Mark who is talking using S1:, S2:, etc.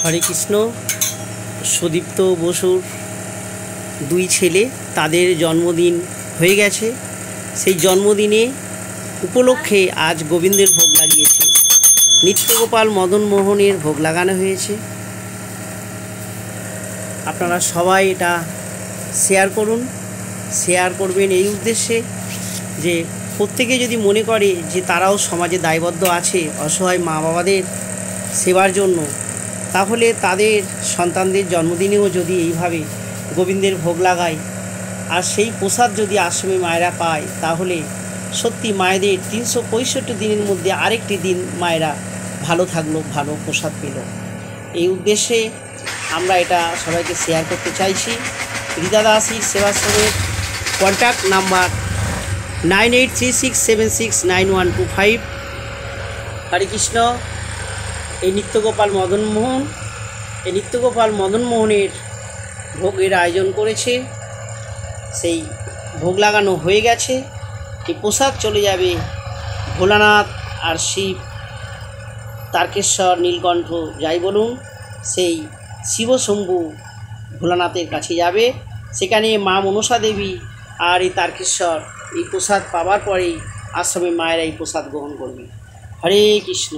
S1: হরে কৃষ্ণ। সুদীপ্ত বসুর দুই ছেলে, তাদের জন্মদিন হয়ে গেছে। সেই জন্মদিনে উপলক্ষে আজ গোবিন্দের ভোগ লাগিয়েছে। নিত্যগোপাল মদন মোহনের ভোগ লাগানো হয়েছে। আপনারা সবাই এটা শেয়ার করুন, শেয়ার করবেন এই উদ্দেশ্যে যে প্রত্যেকে যদি মনে করে যে তারাও সমাজে দায়বদ্ধ আছে অসহায় মা বাবাদের সেবার জন্য, তাহলে তাদের সন্তানদের জন্মদিনেও যদি এইভাবে গোবিন্দের ভোগ লাগায় আর সেই প্রসাদ যদি আশ্রমে মায়েরা পায়, তাহলে সত্যি মায়েদের 365 দিনের মধ্যে আরেকটি দিন মায়েরা ভালো থাকলো, ভালো প্রসাদ পেল। এই উদ্দেশ্যে আমরা এটা সবাইকে শেয়ার করতে চাইছি। রিদা দাসীর সেবাশ্রমের কন্ট্যাক্ট নাম্বার 9836769125। হরে কৃষ্ণ। এই নিত্যগোপাল মদন মোহনের ভোগের আয়োজন করেছে। সেই ভোগ লাগানো হয়ে গেছে। এই প্রসাদ চলে যাবে ভোলানাথ আর শিব, তারকেশ্বর, নীলকণ্ঠ যাই বলুন, সেই শিবশম্ভু ভোলানাথের কাছে যাবে। সেখানে মা মনসা দেবী আর এই তারকেশ্বর এই প্রসাদ পাওয়ার পরেই আশ্রমে মায়েরা এই প্রসাদ গ্রহণ করবে। হরে কৃষ্ণ।